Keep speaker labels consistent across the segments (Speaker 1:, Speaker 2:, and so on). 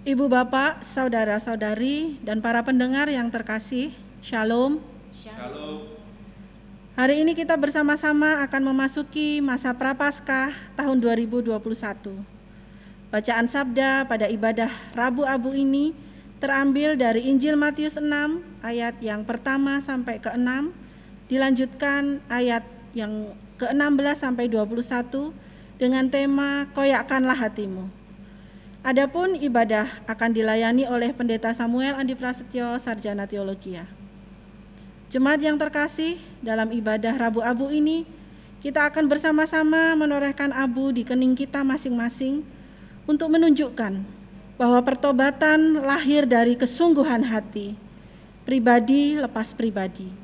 Speaker 1: Ibu Bapak, saudara-saudari, dan para pendengar yang terkasih, Shalom.
Speaker 2: Shalom.
Speaker 1: Hari ini kita bersama-sama akan memasuki masa Prapaskah tahun 2021. Bacaan sabda pada ibadah Rabu Abu ini terambil dari Injil Matius 6 ayat yang pertama sampai ke-6, dilanjutkan ayat yang ke-16 sampai 21 dengan tema Koyakkanlah hatimu. Adapun ibadah akan dilayani oleh Pendeta Samuel Andi Prasetyo, Sarjana Teologia. Jemaat yang terkasih, dalam ibadah Rabu Abu ini, kita akan bersama-sama menorehkan abu di kening kita masing-masing untuk menunjukkan bahwa pertobatan lahir dari kesungguhan hati, pribadi lepas pribadi.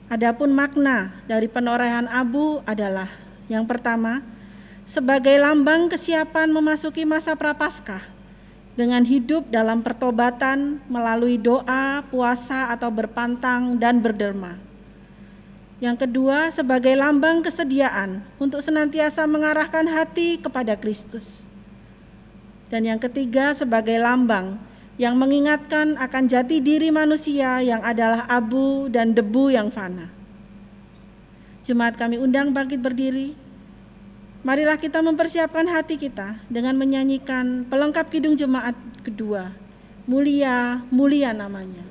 Speaker 1: Adapun makna dari penorehan abu adalah, yang pertama, sebagai lambang kesiapan memasuki masa Prapaskah dengan hidup dalam pertobatan melalui doa, puasa atau berpantang dan berderma. Yang kedua, sebagai lambang kesediaan untuk senantiasa mengarahkan hati kepada Kristus. Dan yang ketiga, sebagai lambang yang mengingatkan akan jati diri manusia yang adalah abu dan debu yang fana. Jemaat kami undang bangkit berdiri. Marilah kita mempersiapkan hati kita dengan menyanyikan pelengkap kidung jemaat kedua, Mulia, Mulia namanya.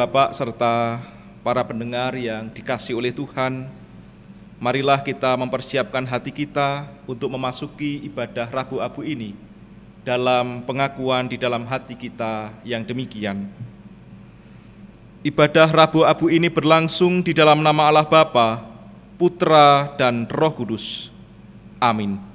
Speaker 2: Bapak serta para pendengar yang dikasihi oleh Tuhan, marilah kita mempersiapkan hati kita untuk memasuki ibadah Rabu Abu ini dalam pengakuan di dalam hati kita yang demikian. Ibadah Rabu Abu ini berlangsung di dalam nama Allah Bapa, Putra, dan Roh Kudus. Amin.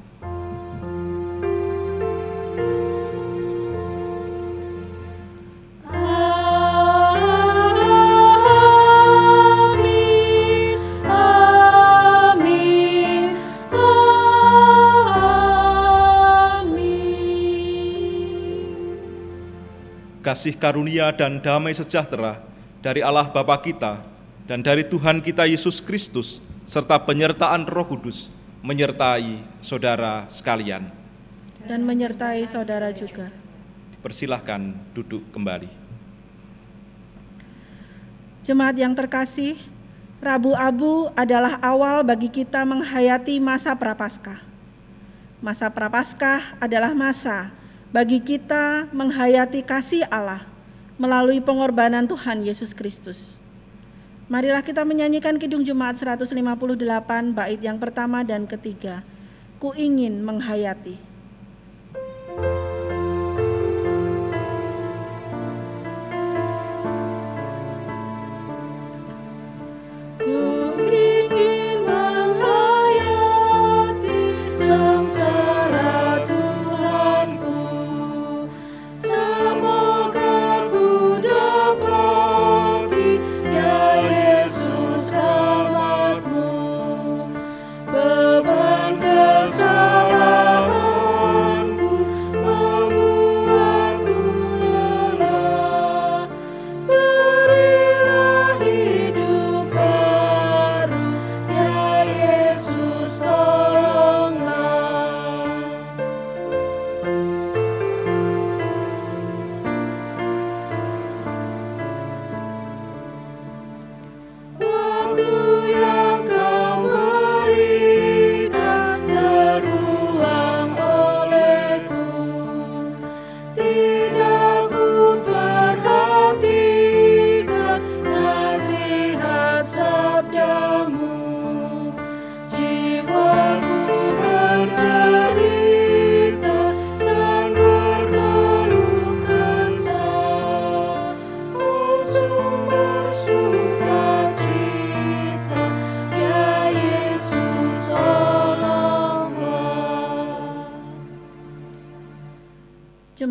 Speaker 2: Kasih karunia dan damai sejahtera dari Allah Bapa kita dan dari Tuhan kita Yesus Kristus serta penyertaan Roh Kudus menyertai saudara sekalian.
Speaker 1: Dan menyertai saudara juga.
Speaker 2: Persilahkan duduk kembali.
Speaker 1: Jemaat yang terkasih, Rabu Abu adalah awal bagi kita menghayati masa Prapaskah. Masa Prapaskah adalah masa bagi kita menghayati kasih Allah melalui pengorbanan Tuhan Yesus Kristus. Marilah kita menyanyikan Kidung Jemaat 158 bait yang pertama dan ketiga. Ku ingin menghayati.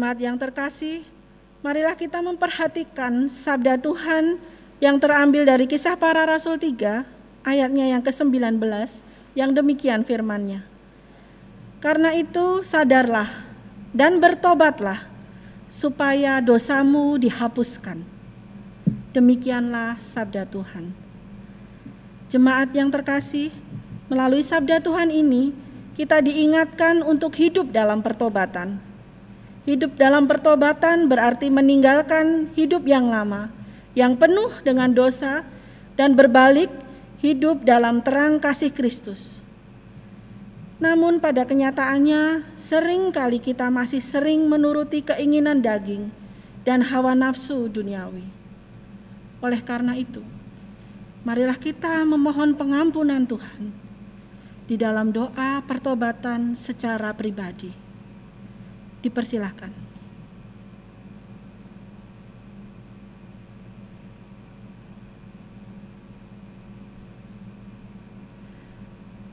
Speaker 1: Jemaat yang terkasih, marilah kita memperhatikan sabda Tuhan yang terambil dari Kisah Para Rasul 3, ayatnya yang ke-19, yang demikian firman-Nya. Karena itu sadarlah dan bertobatlah, supaya dosamu dihapuskan. Demikianlah sabda Tuhan. Jemaat yang terkasih, melalui sabda Tuhan ini, kita diingatkan untuk hidup dalam pertobatan. Hidup dalam pertobatan berarti meninggalkan hidup yang lama, yang penuh dengan dosa, dan berbalik hidup dalam terang kasih Kristus. Namun pada kenyataannya, seringkali kita masih sering menuruti keinginan daging dan hawa nafsu duniawi. Oleh karena itu, marilah kita memohon pengampunan Tuhan di dalam doa pertobatan secara pribadi. Dipersilahkan.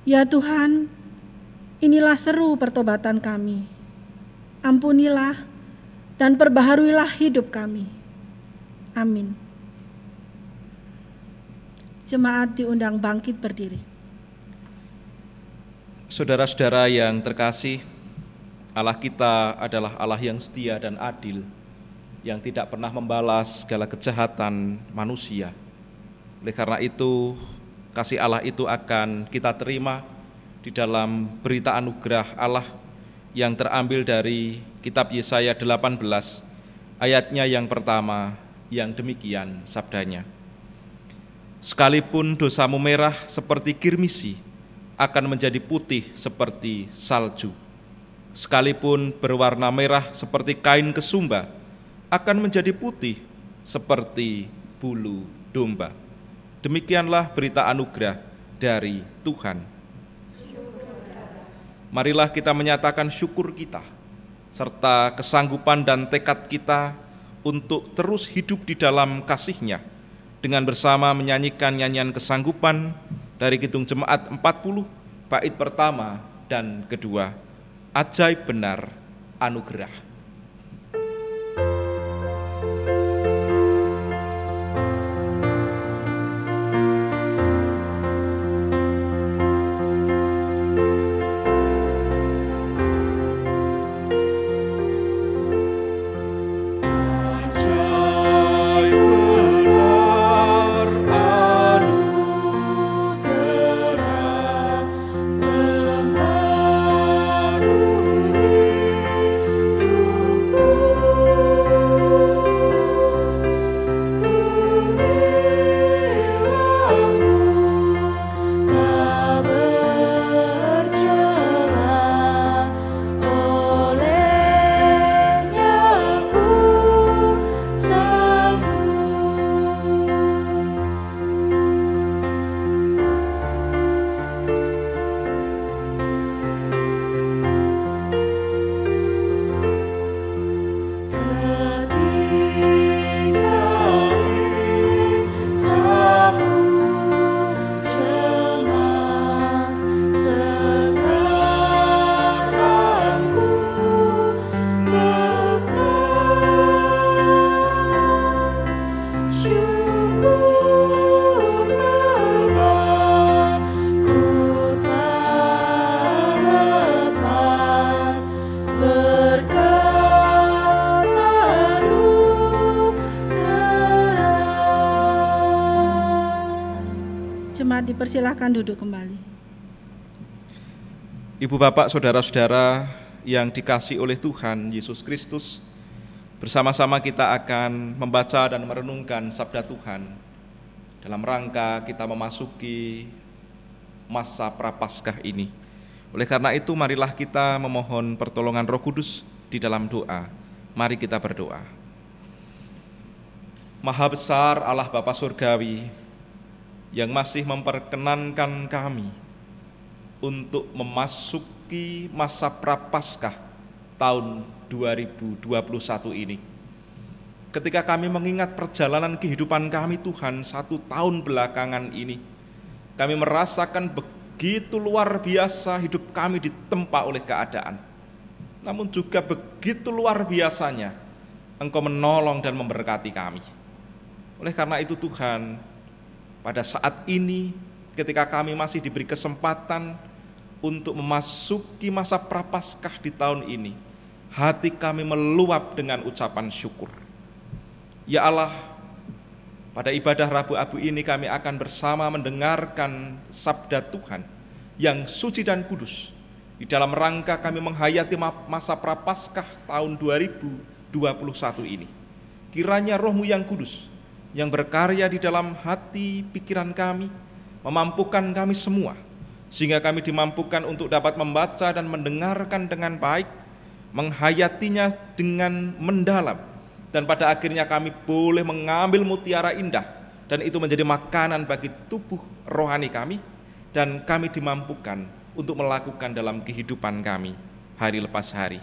Speaker 1: Ya Tuhan, inilah seru pertobatan kami. Ampunilah dan perbaharuilah hidup kami. Amin. Jemaat diundang bangkit berdiri.
Speaker 2: Saudara-saudara yang terkasih, Allah kita adalah Allah yang setia dan adil, yang tidak pernah membalas segala kejahatan manusia. Oleh karena itu, kasih Allah itu akan kita terima di dalam berita anugerah Allah yang terambil dari kitab Yesaya 18, ayatnya yang pertama, yang demikian sabdanya. Sekalipun dosamu merah seperti kirmisi, akan menjadi putih seperti salju. Sekalipun berwarna merah seperti kain kesumba, akan menjadi putih seperti bulu domba. Demikianlah berita anugerah dari Tuhan. Marilah kita menyatakan syukur kita, serta kesanggupan dan tekad kita untuk terus hidup di dalam kasih-Nya, dengan bersama menyanyikan nyanyian kesanggupan dari Kidung Jemaat 40, bait pertama dan kedua. Ajaib benar anugerah.
Speaker 1: Dipersilahkan duduk kembali.
Speaker 2: Ibu bapak saudara-saudara yang dikasihi oleh Tuhan Yesus Kristus, bersama-sama kita akan membaca dan merenungkan sabda Tuhan dalam rangka kita memasuki masa Prapaskah ini. Oleh karena itu marilah kita memohon pertolongan Roh Kudus di dalam doa. Mari kita berdoa. Maha besar Allah Bapa Surgawi, yang masih memperkenankan kami untuk memasuki masa Prapaskah tahun 2021 ini. Ketika kami mengingat perjalanan kehidupan kami Tuhan 1 tahun belakangan ini, kami merasakan begitu luar biasa hidup kami ditempa oleh keadaan. namun juga begitu luar biasanya Engkau menolong dan memberkati kami. Oleh karena itu Tuhan, pada saat ini ketika kami masih diberi kesempatan untuk memasuki masa Prapaskah di tahun ini, hati kami meluap dengan ucapan syukur. Ya Allah, pada ibadah Rabu Abu ini kami akan bersama mendengarkan sabda Tuhan yang suci dan kudus. Di dalam rangka kami menghayati masa Prapaskah tahun 2021 ini. Kiranya Roh-Mu yang kudus, yang berkarya di dalam hati pikiran kami, memampukan kami semua, sehingga kami dimampukan untuk dapat membaca dan mendengarkan dengan baik, menghayatinya dengan mendalam, dan pada akhirnya kami boleh mengambil mutiara indah, dan itu menjadi makanan bagi tubuh rohani kami, dan kami dimampukan untuk melakukan dalam kehidupan kami hari lepas hari.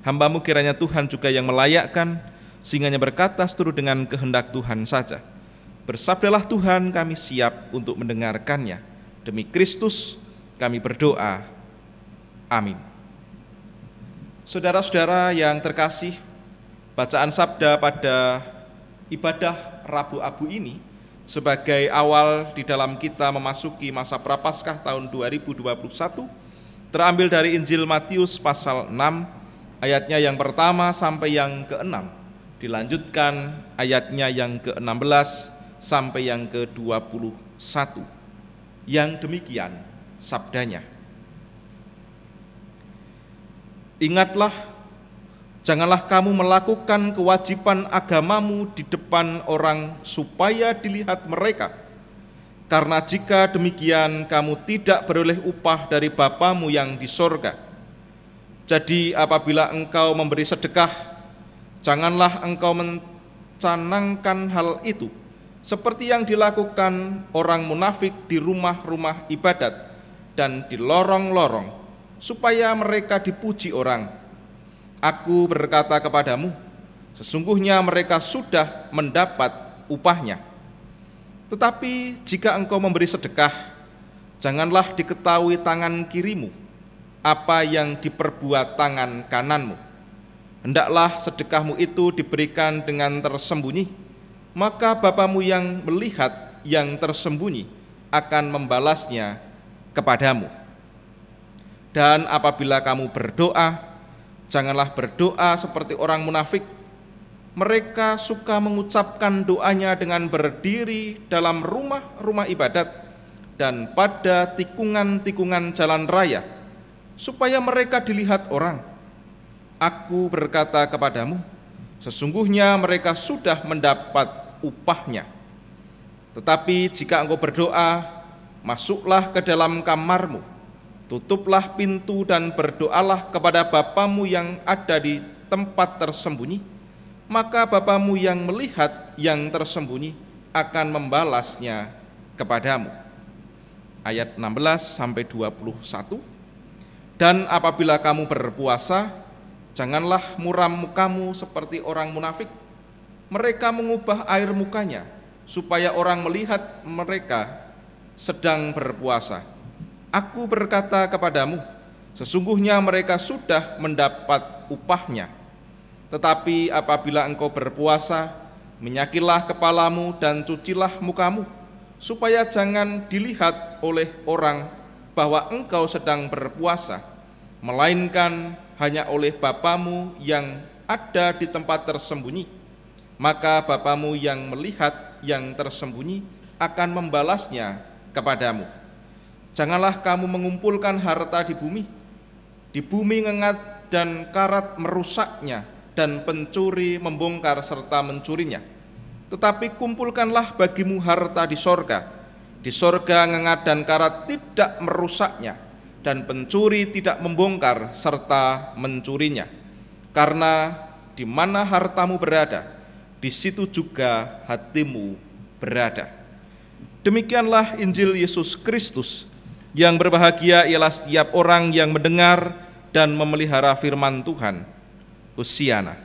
Speaker 2: Hamba-Mu kiranya Tuhan juga yang melayakkan, sehingga berkata seturut dengan kehendak Tuhan saja. Bersabdalah Tuhan, kami siap untuk mendengarkannya. Demi Kristus kami berdoa. Amin. Saudara-saudara yang terkasih, bacaan sabda pada ibadah Rabu Abu ini sebagai awal di dalam kita memasuki masa Prapaskah tahun 2021 terambil dari Injil Matius pasal 6 ayatnya yang pertama sampai yang ke-6, dilanjutkan ayatnya yang ke-16 sampai yang ke-21. Yang demikian sabdanya. Ingatlah, janganlah kamu melakukan kewajiban agamamu di depan orang supaya dilihat mereka. Karena jika demikian kamu tidak beroleh upah dari Bapamu yang di sorga. Jadi apabila engkau memberi sedekah, janganlah engkau mencanangkan hal itu seperti yang dilakukan orang munafik di rumah-rumah ibadat dan di lorong-lorong, supaya mereka dipuji orang. Aku berkata kepadamu, sesungguhnya mereka sudah mendapat upahnya. Tetapi jika engkau memberi sedekah, janganlah diketahui tangan kirimu apa yang diperbuat tangan kananmu. Hendaklah sedekahmu itu diberikan dengan tersembunyi, maka Bapamu yang melihat yang tersembunyi akan membalasnya kepadamu. Dan apabila kamu berdoa, janganlah berdoa seperti orang munafik. Mereka suka mengucapkan doanya dengan berdiri dalam rumah-rumah ibadat dan pada tikungan-tikungan jalan raya, supaya mereka dilihat orang. Aku berkata kepadamu, sesungguhnya mereka sudah mendapat upahnya. Tetapi jika engkau berdoa, masuklah ke dalam kamarmu, tutuplah pintu dan berdoalah kepada Bapamu yang ada di tempat tersembunyi, maka Bapamu yang melihat yang tersembunyi akan membalasnya kepadamu. Ayat 16-21. Dan apabila kamu berpuasa, janganlah muram mukamu seperti orang munafik. Mereka mengubah air mukanya supaya orang melihat mereka sedang berpuasa. Aku berkata kepadamu, sesungguhnya mereka sudah mendapat upahnya. Tetapi apabila engkau berpuasa, minyakilah kepalamu dan cucilah mukamu, supaya jangan dilihat oleh orang bahwa engkau sedang berpuasa, melainkan hanya oleh Bapamu yang ada di tempat tersembunyi. Maka Bapamu yang melihat yang tersembunyi akan membalasnya kepadamu. Janganlah kamu mengumpulkan harta di bumi ngengat dan karat merusaknya, dan pencuri membongkar serta mencurinya. Tetapi kumpulkanlah bagimu harta di sorga. Di sorga ngengat dan karat tidak merusaknya, dan pencuri tidak membongkar serta mencurinya. Karena di mana hartamu berada, di situ juga hatimu berada. Demikianlah Injil Yesus Kristus. Yang berbahagia ialah setiap orang yang mendengar dan memelihara firman Tuhan. Hosiana.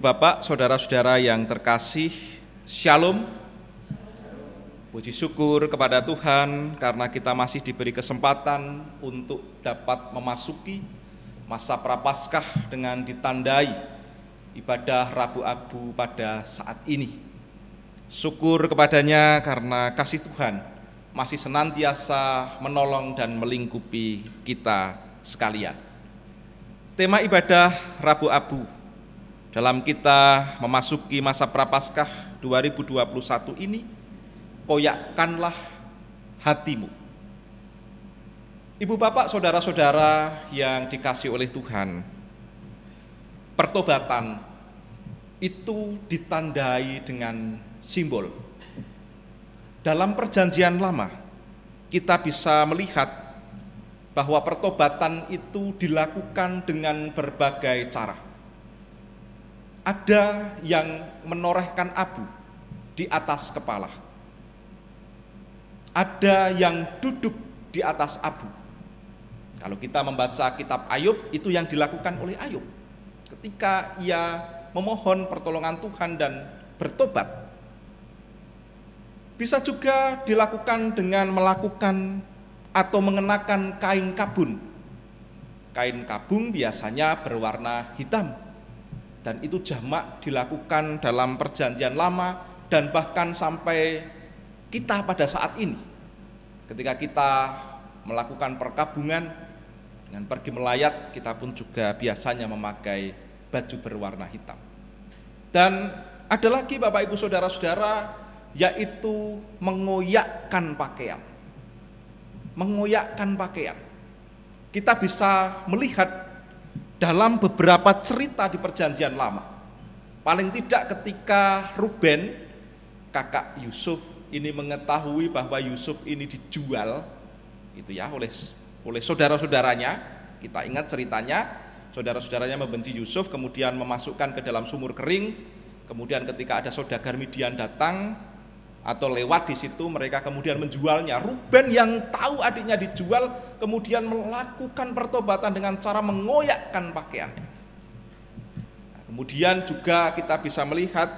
Speaker 2: bapak, saudara-saudara yang terkasih, Shalom. Puji syukur kepada Tuhan karena kita masih diberi kesempatan untuk dapat memasuki masa Prapaskah dengan ditandai ibadah Rabu Abu pada saat ini. Syukur kepadanya karena kasih Tuhan masih senantiasa menolong dan melingkupi kita sekalian. Tema ibadah Rabu Abu dalam kita memasuki masa Prapaskah 2021 ini, koyakkanlah hatimu. Ibu bapak, saudara-saudara yang dikasih oleh Tuhan, pertobatan itu ditandai dengan simbol. Dalam perjanjian lama, kita bisa melihat bahwa pertobatan itu dilakukan dengan berbagai cara. Ada yang menorehkan abu di atas kepala. Ada yang duduk di atas abu. Kalau kita membaca kitab Ayub, itu yang dilakukan oleh Ayub. Ketika ia memohon pertolongan Tuhan dan bertobat. Bisa juga dilakukan dengan melakukan atau mengenakan kain kabun. Kain kabung biasanya berwarna hitam. Dan itu jamak dilakukan dalam perjanjian lama dan bahkan sampai kita pada saat ini. Ketika kita melakukan perkabungan dengan pergi melayat, kita pun juga biasanya memakai baju berwarna hitam. Dan ada lagi Bapak Ibu Saudara-saudara, yaitu mengoyakkan pakaian. Mengoyakkan pakaian. Kita bisa melihat dalam beberapa cerita di perjanjian lama. Paling tidak ketika Ruben, kakak Yusuf, ini mengetahui bahwa Yusuf ini dijual itu ya oleh saudara-saudaranya. Kita ingat ceritanya, saudara-saudaranya membenci Yusuf, kemudian memasukkan ke dalam sumur kering. Kemudian ketika ada saudagar Midian datang atau lewat di situ, mereka kemudian menjualnya. Ruben yang tahu adiknya dijual kemudian melakukan pertobatan dengan cara mengoyakkan pakaian. Kemudian juga kita bisa melihat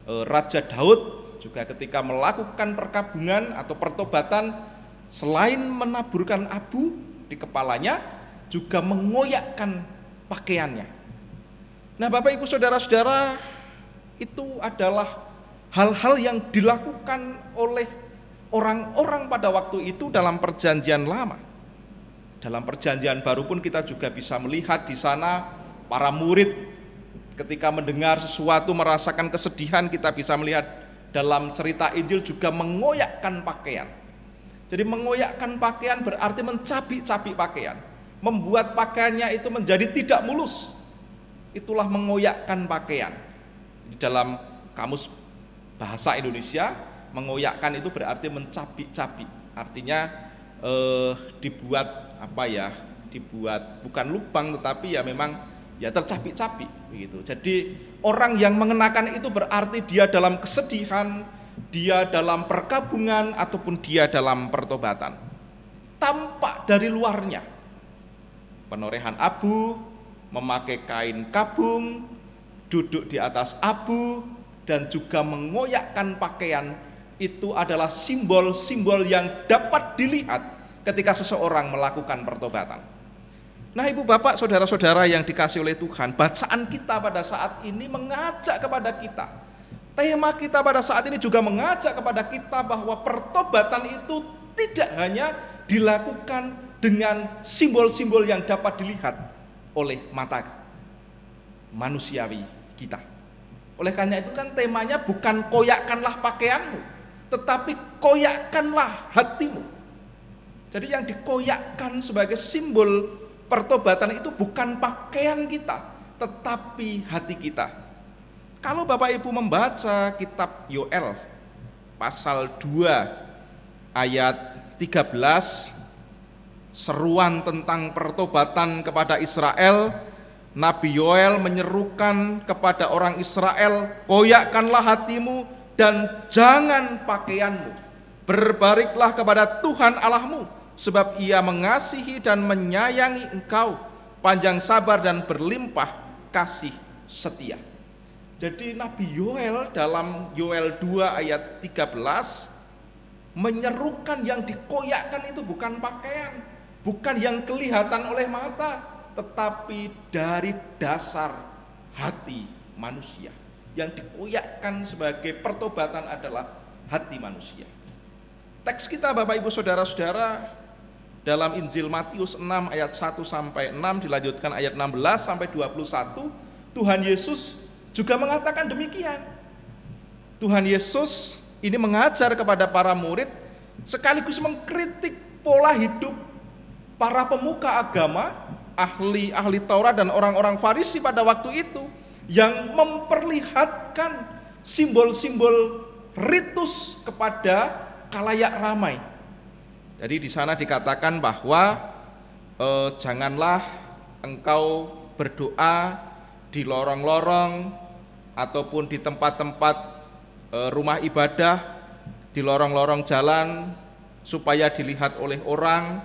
Speaker 2: Raja Daud juga ketika melakukan perkabungan atau pertobatan, selain menaburkan abu di kepalanya, juga mengoyakkan pakaiannya. Nah Bapak Ibu Saudara-saudara, itu adalah hal-hal yang dilakukan oleh orang-orang pada waktu itu dalam perjanjian lama. Dalam perjanjian baru pun kita juga bisa melihat di sana para murid ketika mendengar sesuatu, merasakan kesedihan, kita bisa melihat dalam cerita Injil juga mengoyakkan pakaian. Jadi mengoyakkan pakaian berarti mencabik-cabik pakaian, membuat pakaiannya itu menjadi tidak mulus. Itulah mengoyakkan pakaian. Di dalam kamus bahasa Indonesia, mengoyakkan itu berarti mencabik-cabik. Artinya dibuat apa ya? Dibuat bukan lubang tetapi ya memang ya tercabik-cabik begitu. Jadi orang yang mengenakan itu berarti dia dalam kesedihan, dia dalam perkabungan ataupun dia dalam pertobatan. Tampak dari luarnya. Penorehan abu, memakai kain kabung, duduk di atas abu, dan juga mengoyakkan pakaian, itu adalah simbol-simbol yang dapat dilihat ketika seseorang melakukan pertobatan. Nah ibu bapak, saudara-saudara yang dikasih oleh Tuhan, bacaan kita pada saat ini mengajak kepada kita. Tema kita pada saat ini juga mengajak kepada kita bahwa pertobatan itu tidak hanya dilakukan dengan simbol-simbol yang dapat dilihat oleh mata manusiawi kita. Oleh karena itu kan temanya bukan koyakkanlah pakaianmu, tetapi koyakkanlah hatimu. Jadi yang dikoyakkan sebagai simbol pertobatan itu bukan pakaian kita, tetapi hati kita. Kalau Bapak Ibu membaca kitab Yoel pasal 2 ayat 13, seruan tentang pertobatan kepada Israel, Nabi Yoel menyerukan kepada orang Israel, koyakkanlah hatimu dan jangan pakaianmu. Berbaliklah kepada Tuhan Allahmu, sebab ia mengasihi dan menyayangi engkau, panjang sabar dan berlimpah kasih setia. Jadi Nabi Yoel dalam Yoel 2 ayat 13 menyerukan yang dikoyakkan itu bukan pakaian, bukan yang kelihatan oleh mata, tetapi dari dasar hati manusia. Yang dikoyakkan sebagai pertobatan adalah hati manusia. Teks kita Bapak Ibu Saudara-saudara dalam Injil Matius 6 ayat 1 sampai 6 dilanjutkan ayat 16 sampai 21, Tuhan Yesus juga mengatakan demikian. Tuhan Yesus ini mengajar kepada para murid sekaligus mengkritik pola hidup para pemuka agama, ahli Taurat dan orang-orang Farisi pada waktu itu yang memperlihatkan simbol-simbol ritus kepada khalayak ramai. Jadi di sana dikatakan bahwa janganlah engkau berdoa di lorong-lorong ataupun di tempat-tempat rumah ibadah, di lorong-lorong jalan supaya dilihat oleh orang,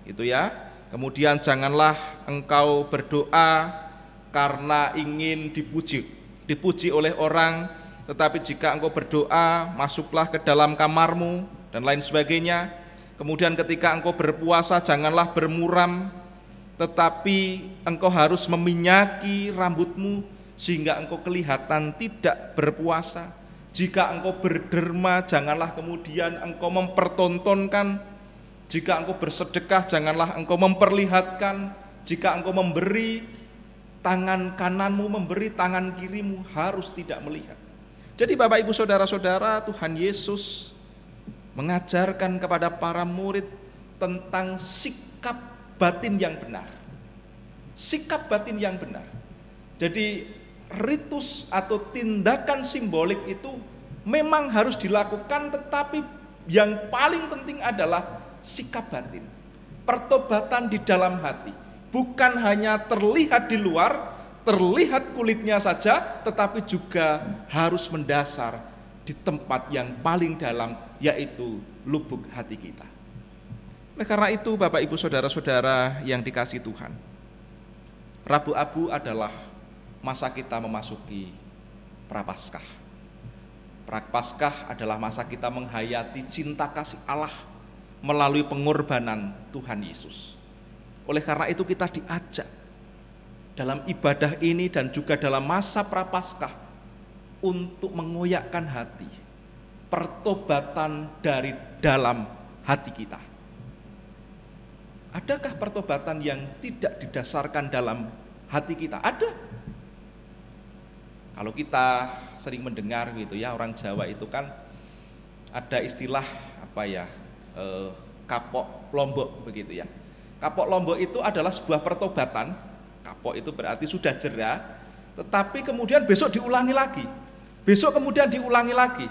Speaker 2: itu ya. Kemudian janganlah engkau berdoa karena ingin dipuji oleh orang, tetapi jika engkau berdoa, masuklah ke dalam kamarmu dan lain sebagainya. Kemudian ketika engkau berpuasa, janganlah bermuram, tetapi engkau harus meminyaki rambutmu sehingga engkau kelihatan tidak berpuasa. Jika engkau berderma, janganlah kemudian engkau mempertontonkan. Jika engkau bersedekah, janganlah engkau memperlihatkan. Jika engkau memberi, tangan kananmu memberi, tangan kirimu harus tidak melihat. Jadi Bapak Ibu Saudara-saudara, Tuhan Yesus mengajarkan kepada para murid tentang sikap batin yang benar. Sikap batin yang benar. Jadi ritus atau tindakan simbolik itu memang harus dilakukan, tetapi yang paling penting adalah sikap batin. Pertobatan di dalam hati. Bukan hanya terlihat di luar, terlihat kulitnya saja, tetapi juga harus mendasar di tempat yang paling dalam, yaitu lubuk hati kita. Oleh karena itu Bapak Ibu Saudara-saudara yang dikasihi Tuhan, Rabu Abu adalah masa kita memasuki Prapaskah. Prapaskah adalah masa kita menghayati cinta kasih Allah melalui pengorbanan Tuhan Yesus. Oleh karena itu kita diajak dalam ibadah ini dan juga dalam masa Prapaskah untuk mengoyakkan hati, pertobatan dari dalam hati kita. Adakah pertobatan yang tidak didasarkan dalam hati kita? Ada. Kalau kita sering mendengar gitu ya, orang Jawa itu kan ada istilah kapok lombok begitu ya. Kapok lombok itu adalah sebuah pertobatan. Kapok itu berarti sudah jera, tetapi kemudian besok diulangi lagi. Besok kemudian diulangi lagi.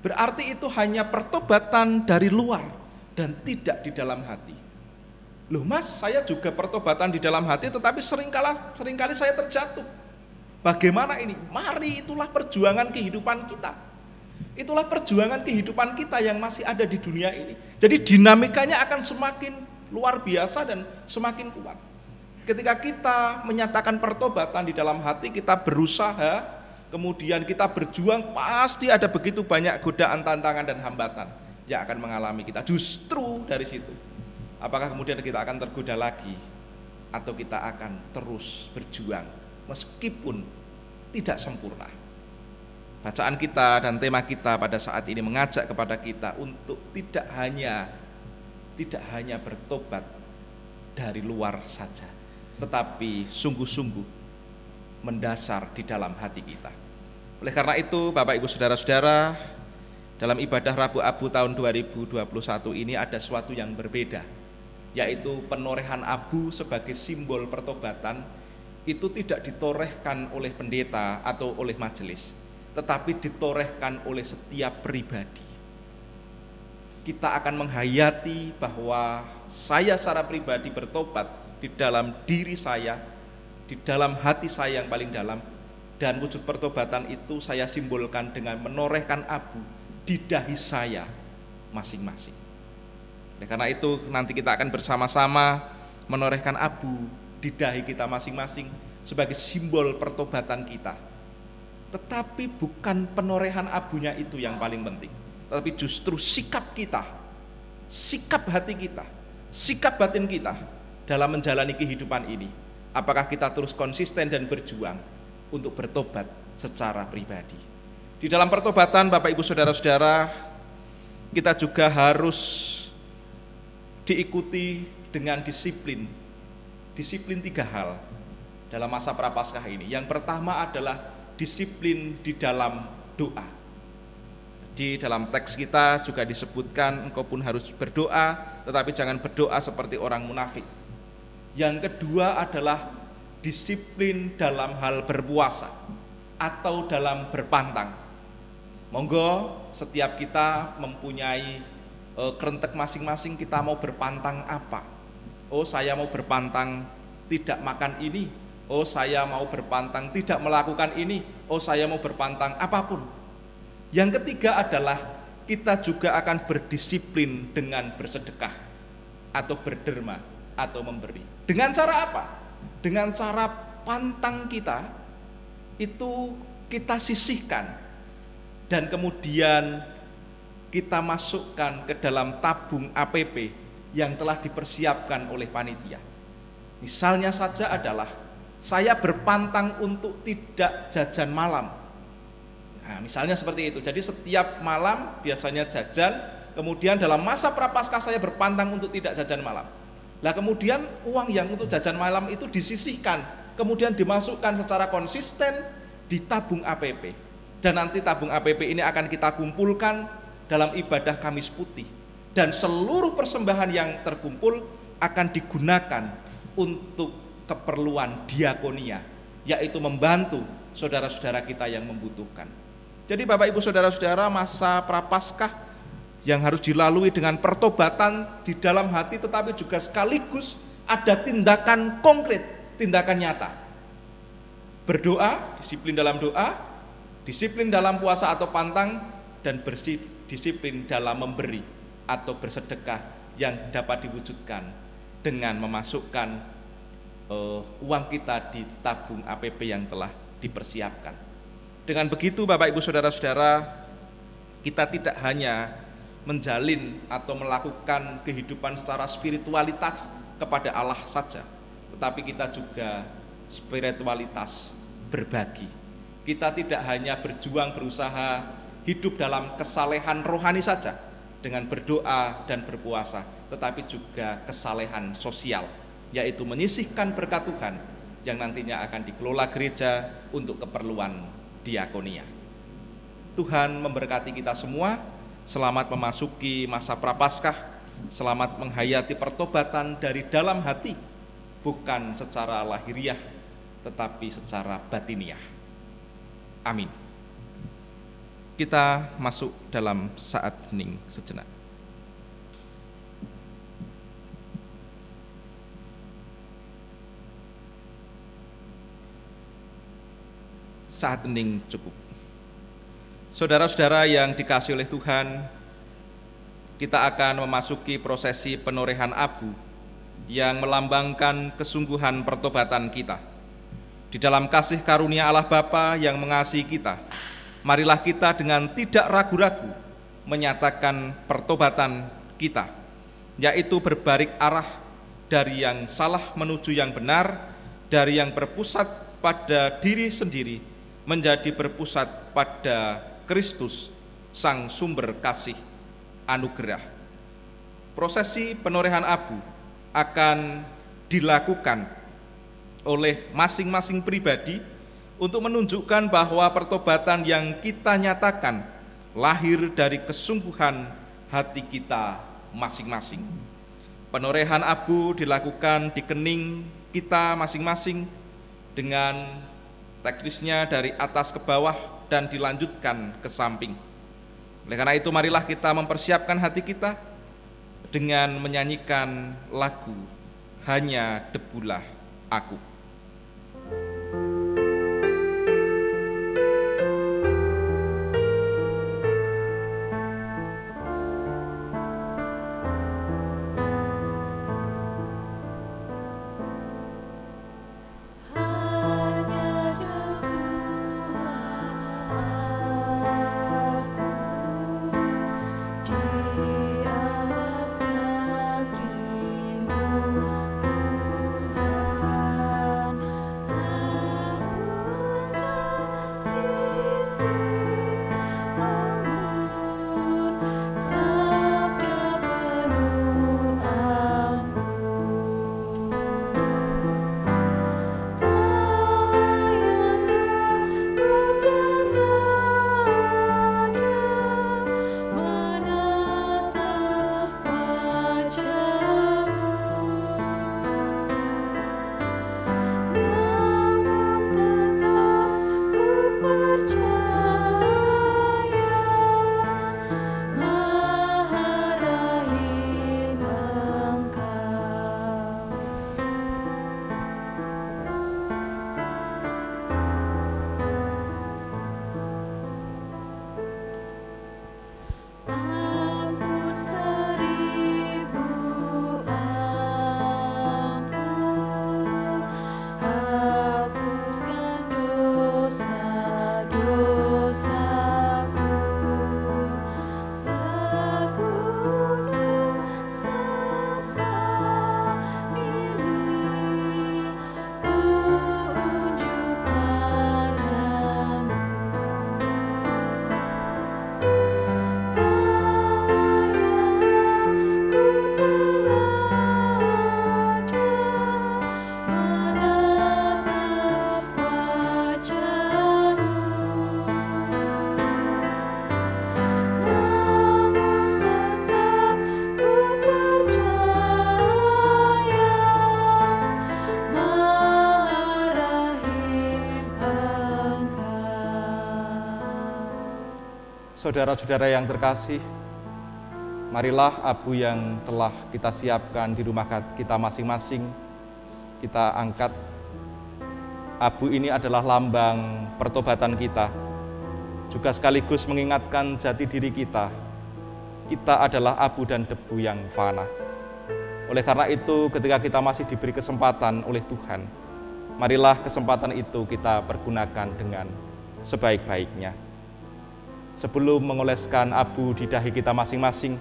Speaker 2: Berarti itu hanya pertobatan dari luar dan tidak di dalam hati. Loh Mas, saya juga pertobatan di dalam hati, tetapi seringkali saya terjatuh. Bagaimana ini? Mari, itulah perjuangan kehidupan kita. Itulah perjuangan kehidupan kita yang masih ada di dunia ini. Jadi dinamikanya akan semakin luar biasa dan semakin kuat. Ketika kita menyatakan pertobatan di dalam hati, kita berusaha, kemudian kita berjuang, pasti ada begitu banyak godaan, tantangan, dan hambatan yang akan mengalami kita. Justru dari situ, apakah kemudian kita akan tergoda lagi, atau kita akan terus berjuang meskipun tidak sempurna. Bacaan kita dan tema kita pada saat ini mengajak kepada kita untuk tidak hanya bertobat dari luar saja, tetapi sungguh-sungguh mendasar di dalam hati kita. Oleh karena itu Bapak Ibu Saudara-saudara, dalam ibadah Rabu Abu tahun 2021 ini ada sesuatu yang berbeda, yaitu penorehan abu sebagai simbol pertobatan. Itu tidak ditorehkan oleh pendeta atau oleh majelis, tetapi ditorehkan oleh setiap pribadi. Kita akan menghayati bahwa saya secara pribadi bertobat di dalam diri saya, di dalam hati saya yang paling dalam, dan wujud pertobatan itu saya simbolkan dengan menorehkan abu di dahi saya masing-masing. Oleh karena itu nanti kita akan bersama-sama menorehkan abu di dahi kita masing-masing sebagai simbol pertobatan kita. Tetapi bukan penorehan abunya itu yang paling penting, tetapi justru sikap kita, sikap hati kita, sikap batin kita dalam menjalani kehidupan ini. Apakah kita terus konsisten dan berjuang untuk bertobat secara pribadi. Di dalam pertobatan Bapak Ibu Saudara-saudara, kita juga harus diikuti dengan disiplin 3 hal dalam masa Prapaskah ini. Yang pertama adalah disiplin di dalam doa. Di dalam teks kita juga disebutkan engkau pun harus berdoa, tetapi jangan berdoa seperti orang munafik. Yang kedua adalah disiplin dalam hal berpuasa atau dalam berpantang. Monggo setiap kita mempunyai kerentek masing-masing, kita mau berpantang apa. Oh, saya mau berpantang tidak makan ini. Oh, saya mau berpantang tidak melakukan ini. Oh, saya mau berpantang apapun. Yang ketiga adalah kita juga akan berdisiplin dengan bersedekah atau berderma atau memberi. Dengan cara apa? Dengan cara pantang kita itu kita sisihkan dan kemudian kita masukkan ke dalam tabung APP yang telah dipersiapkan oleh panitia. Misalnya saja adalah saya berpantang untuk tidak jajan malam. Nah, misalnya seperti itu. Jadi setiap malam biasanya jajan, kemudian dalam masa Prapaskah saya berpantang untuk tidak jajan malam. Lah kemudian uang yang untuk jajan malam itu disisihkan, kemudian dimasukkan secara konsisten di tabung APP. Dan nanti tabung APP ini akan kita kumpulkan dalam ibadah Kamis Putih. Dan seluruh persembahan yang terkumpul akan digunakan untuk keperluan diakonia, yaitu membantu saudara-saudara kita yang membutuhkan. Jadi Bapak Ibu Saudara-saudara, masa Prapaskah yang harus dilalui dengan pertobatan di dalam hati, tetapi juga sekaligus ada tindakan konkret, tindakan nyata. Berdoa, disiplin dalam doa, disiplin dalam puasa atau pantang, dan disiplin dalam memberi atau bersedekah yang dapat diwujudkan dengan memasukkan uang kita di tabung APP yang telah dipersiapkan. Dengan begitu Bapak Ibu Saudara-saudara, kita tidak hanya menjalin atau melakukan kehidupan secara spiritualitas kepada Allah saja, tetapi kita juga spiritualitas berbagi. Kita tidak hanya berjuang berusaha hidup dalam kesalehan rohani saja dengan berdoa dan berpuasa, tetapi juga kesalehan sosial, yaitu menyisihkan berkat Tuhan yang nantinya akan dikelola gereja untuk keperluan diakonia. Tuhan memberkati kita semua. Selamat memasuki masa Prapaskah. Selamat menghayati pertobatan dari dalam hati, bukan secara lahiriah tetapi secara batiniah. Amin. Kita masuk dalam saat hening sejenak. Saat hening cukup. Saudara-saudara yang dikasihi oleh Tuhan, kita akan memasuki prosesi penorehan abu yang melambangkan kesungguhan pertobatan kita. Di dalam kasih karunia Allah Bapa yang mengasihi kita, marilah kita dengan tidak ragu-ragu menyatakan pertobatan kita, yaitu berbalik arah dari yang salah menuju yang benar, dari yang berpusat pada diri sendiri menjadi berpusat pada Kristus, Sang Sumber Kasih Anugerah. Prosesi penorehan abu akan dilakukan oleh masing-masing pribadi untuk menunjukkan bahwa pertobatan yang kita nyatakan lahir dari kesungguhan hati kita masing-masing. Penorehan abu dilakukan di kening kita masing-masing dengan teknisnya dari atas ke bawah dan dilanjutkan ke samping. Oleh karena itu marilah kita mempersiapkan hati kita dengan menyanyikan lagu Hanya Debulah Aku. Saudara-saudara yang terkasih, marilah abu yang telah kita siapkan di rumah kita masing-masing, kita angkat. Abu ini adalah lambang pertobatan kita, juga sekaligus mengingatkan jati diri kita. Kita adalah abu dan debu yang fana. Oleh karena itu, ketika kita masih diberi kesempatan oleh Tuhan, marilah kesempatan itu kita pergunakan dengan sebaik-baiknya. Sebelum mengoleskan abu di dahi kita masing-masing,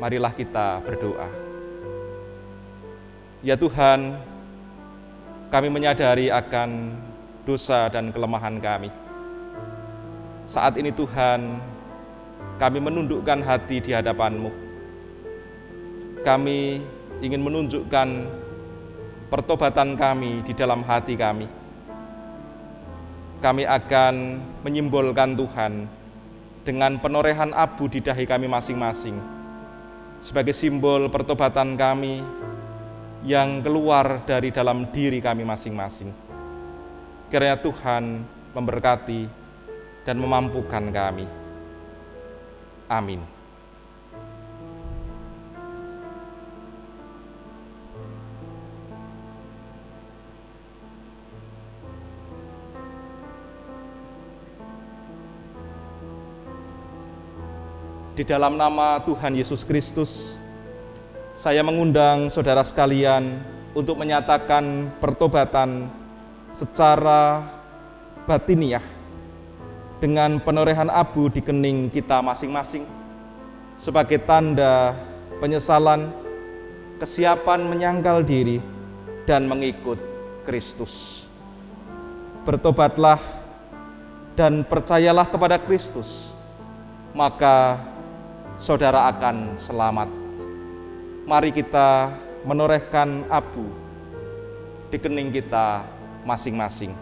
Speaker 2: marilah kita berdoa. Ya Tuhan, kami menyadari akan dosa dan kelemahan kami. Saat ini Tuhan, kami menundukkan hati di hadapan-Mu. Kami ingin menunjukkan pertobatan kami di dalam hati kami. Kami akan menyimbolkan Tuhan dengan penorehan abu di dahi kami masing-masing sebagai simbol pertobatan kami yang keluar dari dalam diri kami masing-masing. Kiranya Tuhan memberkati dan memampukan kami. Amin. Di dalam nama Tuhan Yesus Kristus, saya mengundang saudara sekalian untuk menyatakan pertobatan secara batiniah dengan penorehan abu di kening kita masing-masing sebagai tanda penyesalan, kesiapan menyangkal diri dan mengikut Kristus. Bertobatlah dan percayalah kepada Kristus, maka saudara akan selamat. Mari kita menorehkan abu di kening kita masing-masing.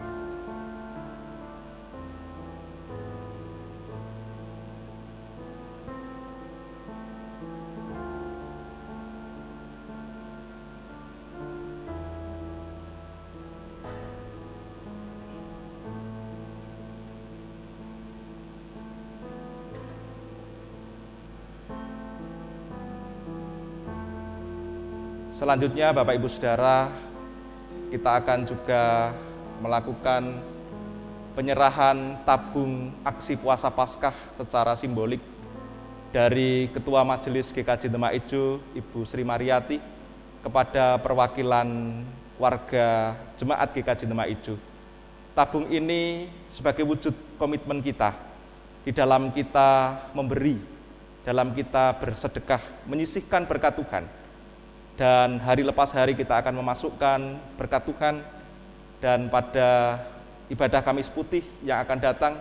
Speaker 2: Selanjutnya Bapak Ibu Saudara, kita akan juga melakukan penyerahan tabung aksi puasa Paskah secara simbolik dari Ketua Majelis GKJ Demak Ijo, Ibu Sri Mariati, kepada perwakilan warga Jemaat GKJ Demak Ijo. Tabung ini sebagai wujud komitmen kita di dalam kita memberi, dalam kita bersedekah, menyisihkan berkat Tuhan. Dan hari lepas hari kita akan memasukkan berkat Tuhan, dan pada ibadah Kamis Putih yang akan datang,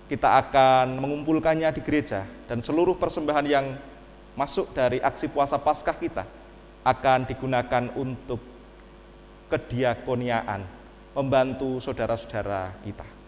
Speaker 2: kita akan mengumpulkannya di gereja, dan seluruh persembahan yang masuk dari aksi puasa Paskah kita akan digunakan untuk kediakoniaan, membantu saudara-saudara kita.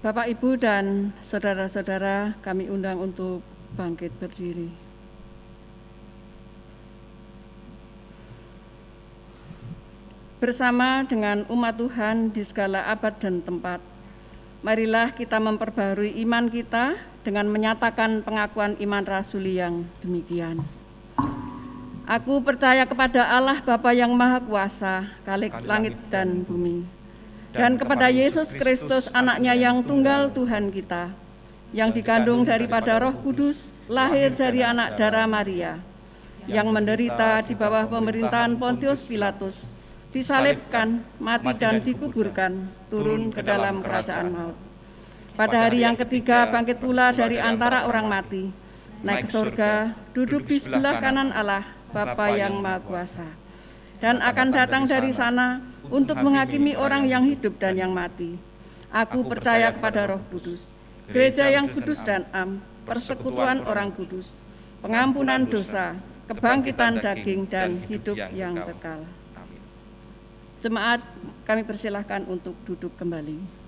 Speaker 1: Bapak, Ibu, dan saudara-saudara, kami undang untuk bangkit berdiri. Bersama dengan umat Tuhan di segala abad dan tempat, marilah kita memperbaharui iman kita dengan menyatakan pengakuan iman rasuli yang demikian. Aku percaya kepada Allah Bapa yang Maha Kuasa, Khalik langit dan bumi, dan kepada Yesus Kristus, anaknya yang tunggal Tuhan kita, yang dikandung daripada Roh Kudus, lahir dari anak darah Maria, yang menderita di bawah pemerintahan Pontius Pilatus, disalibkan, mati dan dikuburkan, turun ke dalam kerajaan maut. Pada hari yang ketiga bangkit pula dari antara orang mati, naik ke surga, duduk di sebelah kanan Allah, Bapa yang Maha Kuasa, dan akan datang dari sana untuk menghakimi orang yang hidup dan yang mati.
Speaker 3: Aku percaya kepada Roh Kudus, gereja yang kudus dan am, persekutuan orang kudus, pengampunan dosa, kebangkitan daging, dan hidup yang kekal.
Speaker 2: Amin.
Speaker 3: Jemaat, kami persilahkan untuk duduk kembali.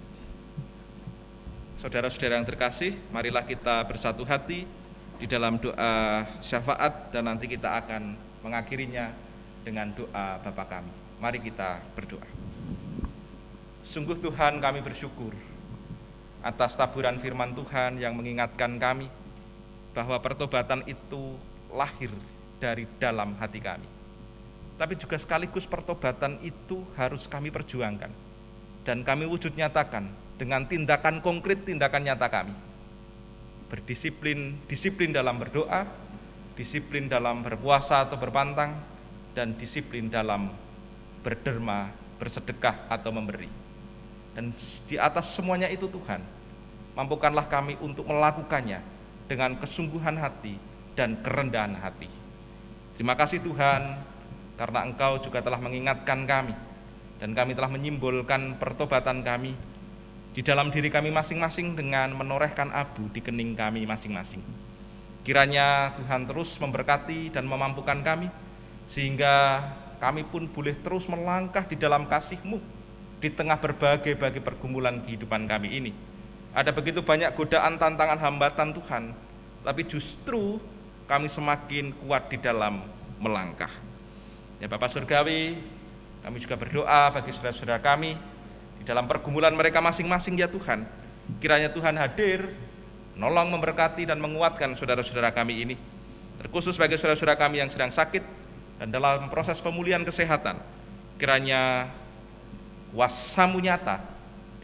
Speaker 2: Saudara-saudara yang terkasih, marilah kita bersatu hati di dalam doa syafaat dan nanti kita akan mengakhirinya dengan doa Bapa kami. Mari kita berdoa. Sungguh Tuhan, kami bersyukur atas taburan firman Tuhan yang mengingatkan kami bahwa pertobatan itu lahir dari dalam hati kami. Tapi juga sekaligus pertobatan itu harus kami perjuangkan dan kami wujud nyatakan dengan tindakan konkret, tindakan nyata kami. Disiplin dalam berdoa, disiplin dalam berpuasa atau berpantang, dan disiplin dalam berderma, bersedekah atau memberi. Dan di atas semuanya itu Tuhan, mampukanlah kami untuk melakukannya dengan kesungguhan hati dan kerendahan hati. Terima kasih Tuhan, karena Engkau juga telah mengingatkan kami, dan kami telah menyimbolkan pertobatan kami di dalam diri kami masing-masing dengan menorehkan abu di kening kami masing-masing. Kiranya Tuhan terus memberkati dan memampukan kami, sehingga kami pun boleh terus melangkah di dalam kasih-Mu di tengah berbagai pergumulan kehidupan kami ini. Ada begitu banyak godaan, tantangan, hambatan Tuhan, tapi justru kami semakin kuat di dalam melangkah. Ya Bapa Surgawi, kami juga berdoa bagi saudara-saudara kami di dalam pergumulan mereka masing-masing ya Tuhan. Kiranya Tuhan hadir, menolong, memberkati dan menguatkan saudara-saudara kami ini. Terkhusus bagi saudara-saudara kami yang sedang sakit dan dalam proses pemulihan kesehatan. Kiranya kuasa-Mu nyata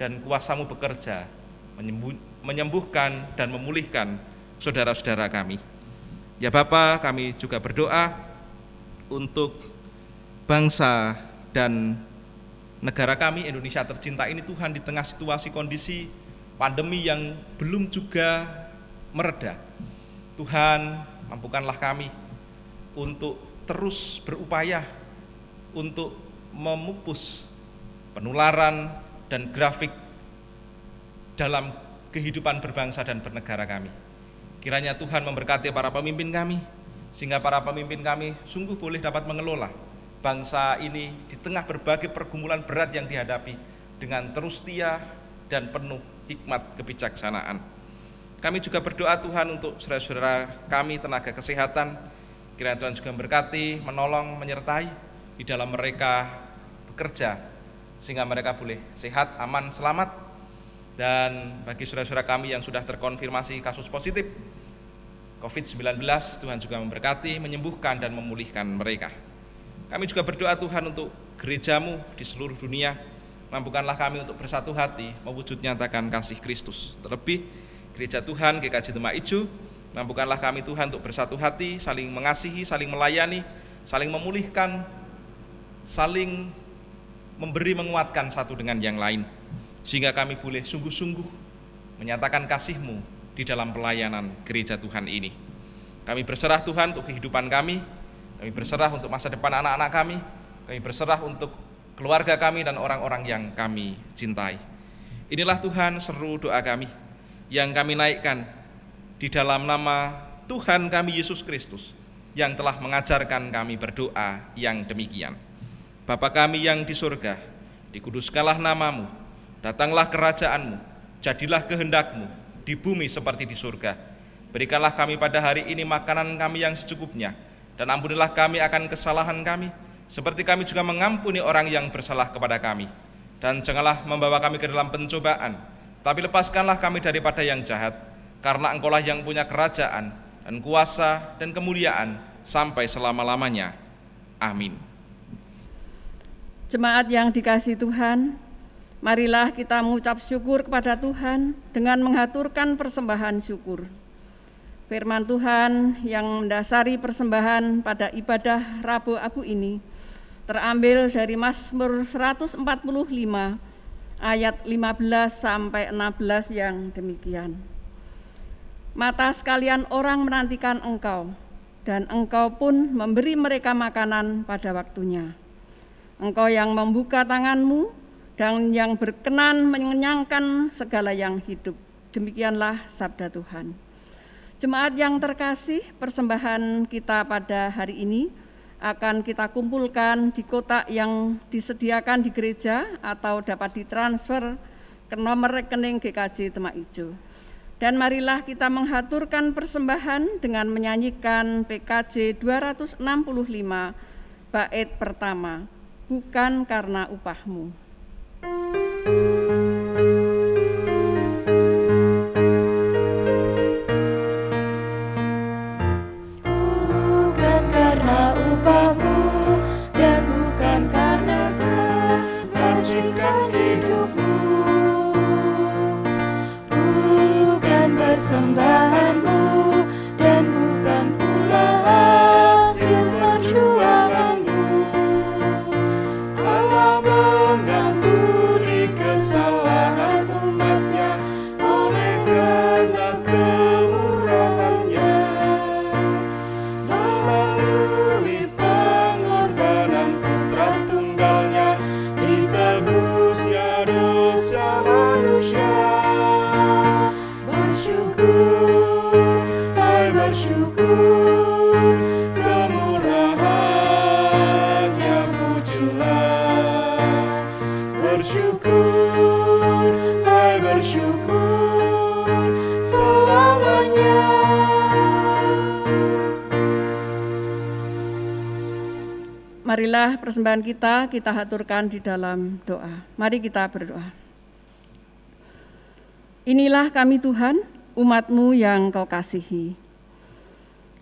Speaker 2: dan kuasa-Mu bekerja menyembuhkan dan memulihkan saudara-saudara kami. Ya Bapa, kami juga berdoa untuk bangsa dan negara kami Indonesia tercinta ini Tuhan, di tengah situasi kondisi pandemi yang belum juga mereda. Tuhan, mampukanlah kami untuk terus berupaya untuk memupus penularan dan grafik dalam kehidupan berbangsa dan bernegara kami. Kiranya Tuhan memberkati para pemimpin kami, sehingga para pemimpin kami sungguh boleh dapat mengelola bangsa ini di tengah berbagai pergumulan berat yang dihadapi dengan terus setia dan penuh hikmat kebijaksanaan. Kami juga berdoa Tuhan untuk saudara-saudara kami tenaga kesehatan. Kiranya Tuhan juga memberkati, menolong, menyertai di dalam mereka bekerja, sehingga mereka boleh sehat, aman, selamat. Dan bagi saudara-saudara kami yang sudah terkonfirmasi kasus positif COVID-19, Tuhan juga memberkati, menyembuhkan dan memulihkan mereka. Kami juga berdoa Tuhan untuk gereja-Mu di seluruh dunia. Mampukanlah kami untuk bersatu hati mewujud nyatakan kasih Kristus. Terlebih gereja Tuhan GKJ Demak Ijo, mampukanlah kami Tuhan untuk bersatu hati, saling mengasihi, saling melayani, saling memulihkan, saling memberi, menguatkan satu dengan yang lain, sehingga kami boleh sungguh-sungguh menyatakan kasih-Mu di dalam pelayanan gereja Tuhan ini. Kami berserah Tuhan untuk kehidupan kami berserah untuk masa depan anak-anak kami berserah untuk keluarga kami dan orang-orang yang kami cintai. Inilah Tuhan seru doa kami yang kami naikkan di dalam nama Tuhan kami Yesus Kristus yang telah mengajarkan kami berdoa yang demikian. Bapa kami yang di surga, dikuduskanlah nama-Mu, datanglah kerajaan-Mu, jadilah kehendak-Mu di bumi seperti di surga. Berikanlah kami pada hari ini makanan kami yang secukupnya, dan ampunilah kami akan kesalahan kami, seperti kami juga mengampuni orang yang bersalah kepada kami. Dan janganlah membawa kami ke dalam pencobaan, tapi lepaskanlah kami daripada yang jahat, karena Engkau-lah yang punya kerajaan dan kuasa dan kemuliaan sampai selama-lamanya. Amin.
Speaker 3: Jemaat yang dikasihi Tuhan, marilah kita mengucap syukur kepada Tuhan dengan menghaturkan persembahan syukur. Firman Tuhan yang mendasari persembahan pada ibadah Rabu Abu ini terambil dari Mazmur 145 ayat 15 sampai 16 yang demikian. Mata sekalian orang menantikan Engkau, dan Engkau pun memberi mereka makanan pada waktunya. Engkau yang membuka tangan-Mu dan yang berkenan mengenyangkan segala yang hidup. Demikianlah sabda Tuhan. Jemaat yang terkasih, persembahan kita pada hari ini akan kita kumpulkan di kotak yang disediakan di gereja atau dapat ditransfer ke nomor rekening GKJ Demak Ijo. Dan marilah kita menghaturkan persembahan dengan menyanyikan PKJ 265 bait pertama, bukan karena upahmu.
Speaker 4: Bukan karena upahmu dan bukan karena kebajikan hidupmu, bukan persembahanmu dan bukan pula hasil perjuanganmu. Allah mengampuni kesalahan umatnya oleh karena kemurahannya. Melalui pengorbanan putra tunggalnya, ditebusnya dosa manusia. Bersyukur, hai bersyukur, kemurahannya pujilah. Bersyukur, hai bersyukur, selamanya.
Speaker 3: Marilah persembahan kita haturkan di dalam doa. Mari kita berdoa. Inilah kami Tuhan, umat-Mu yang Kau kasihi.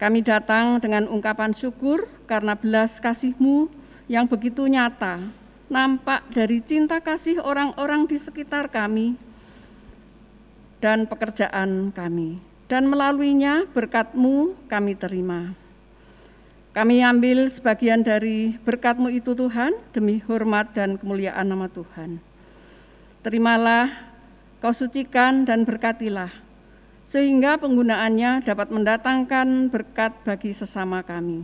Speaker 3: Kami datang dengan ungkapan syukur karena belas kasih-Mu yang begitu nyata, nampak dari cinta kasih orang-orang di sekitar kami dan pekerjaan kami. Dan melaluinya berkat-Mu kami terima. Kami ambil sebagian dari berkat-Mu itu Tuhan, demi hormat dan kemuliaan nama Tuhan. Terimalah, Kau sucikan dan berkatilah, sehingga penggunaannya dapat mendatangkan berkat bagi sesama kami.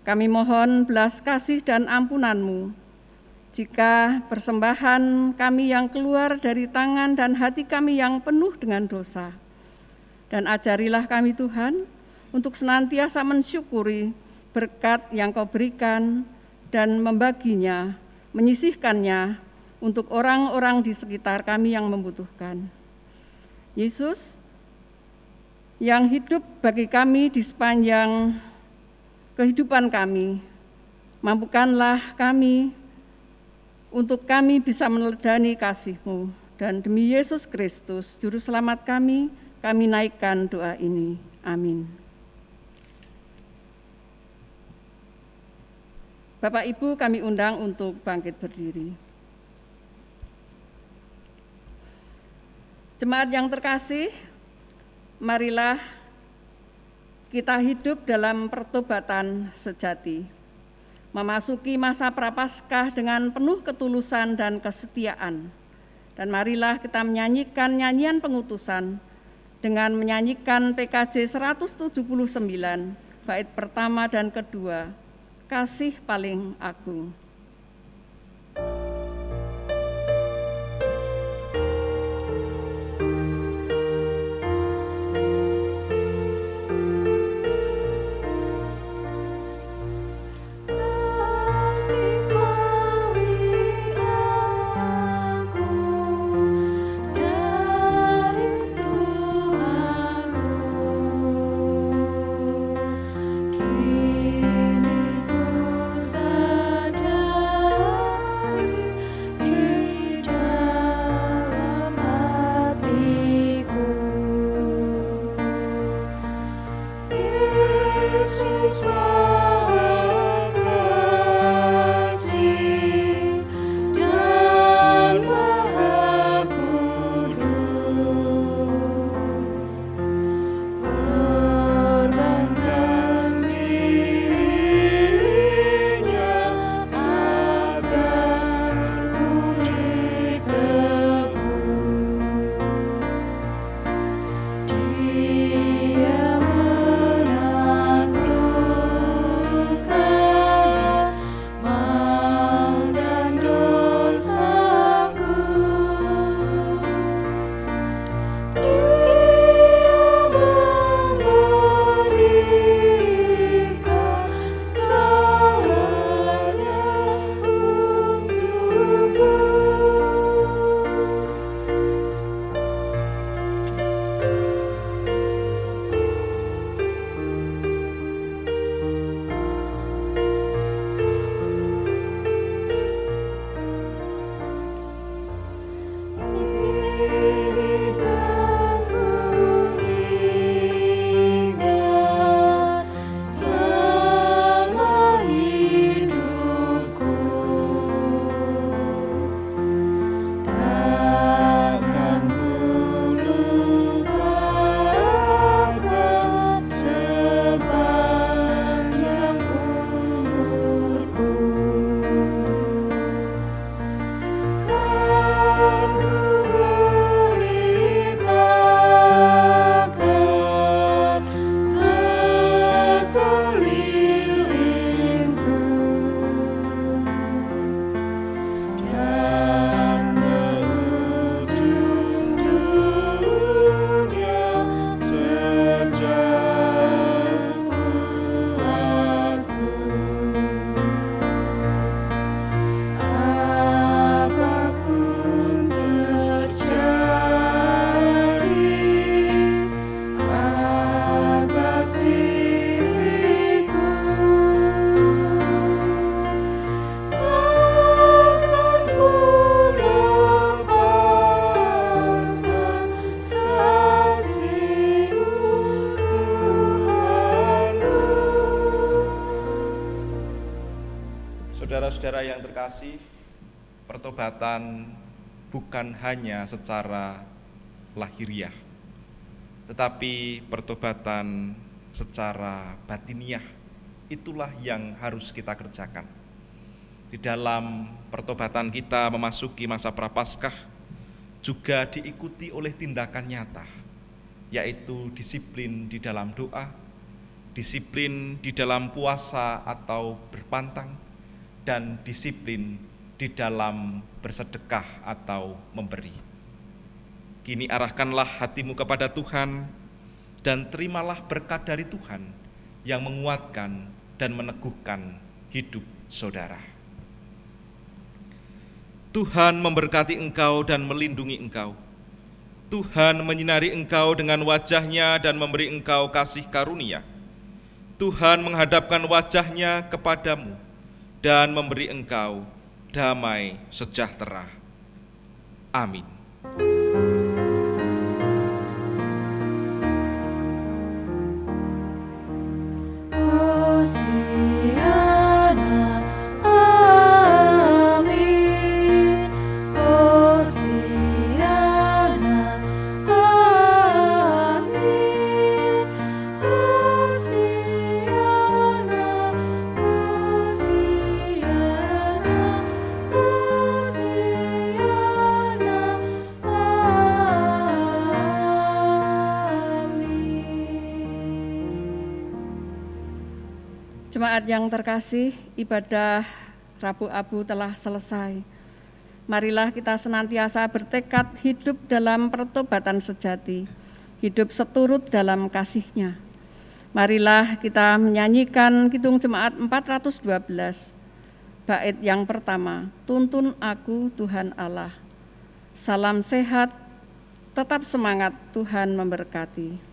Speaker 3: Kami mohon belas kasih dan ampunan-Mu, jika persembahan kami yang keluar dari tangan dan hati kami yang penuh dengan dosa. Dan ajarilah kami Tuhan, untuk senantiasa mensyukuri berkat yang Kau berikan dan membaginya, menyisihkannya untuk orang-orang di sekitar kami yang membutuhkan. Yesus, yang hidup bagi kami di sepanjang kehidupan kami, mampukanlah kami untuk kami bisa meneladani kasih-Mu. Dan demi Yesus Kristus, Juru Selamat kami naikkan doa ini. Amin. Bapak Ibu kami undang untuk bangkit berdiri. Jemaat yang terkasih, marilah kita hidup dalam pertobatan sejati, memasuki masa Prapaskah dengan penuh ketulusan dan kesetiaan. Dan marilah kita menyanyikan nyanyian pengutusan dengan menyanyikan PKJ 179, bait pertama dan kedua, Kasih Paling Agung.
Speaker 4: Kini ku sadar
Speaker 2: Saudara-saudara yang terkasih, pertobatan bukan hanya secara lahiriah, tetapi pertobatan secara batiniah. Itulah yang harus kita kerjakan. Di dalam pertobatan kita memasuki masa Prapaskah juga diikuti oleh tindakan nyata, yaitu disiplin di dalam doa, disiplin di dalam puasa atau berpantang, dan disiplin di dalam bersedekah atau memberi. Kini arahkanlah hatimu kepada Tuhan dan terimalah berkat dari Tuhan yang menguatkan dan meneguhkan hidup saudara. Tuhan memberkati engkau dan melindungi engkau. Tuhan menyinari engkau dengan wajah-Nya dan memberi engkau kasih karunia. Tuhan menghadapkan wajah-Nya kepadamu dan memberi engkau damai sejahtera. Amin.
Speaker 4: Hosiana, amin. Hosiana, amin. Hosiana, Hosiana, Hosiana, amin.
Speaker 3: Jemaat yang terkasih, ibadah Rabu Abu telah selesai. Marilah kita senantiasa bertekad hidup dalam pertobatan sejati, hidup seturut dalam kasih-Nya. Marilah kita menyanyikan Kidung Jemaat 412, bait yang pertama, Tuntun Aku Tuhan Allah. Salam sehat, tetap semangat, Tuhan memberkati.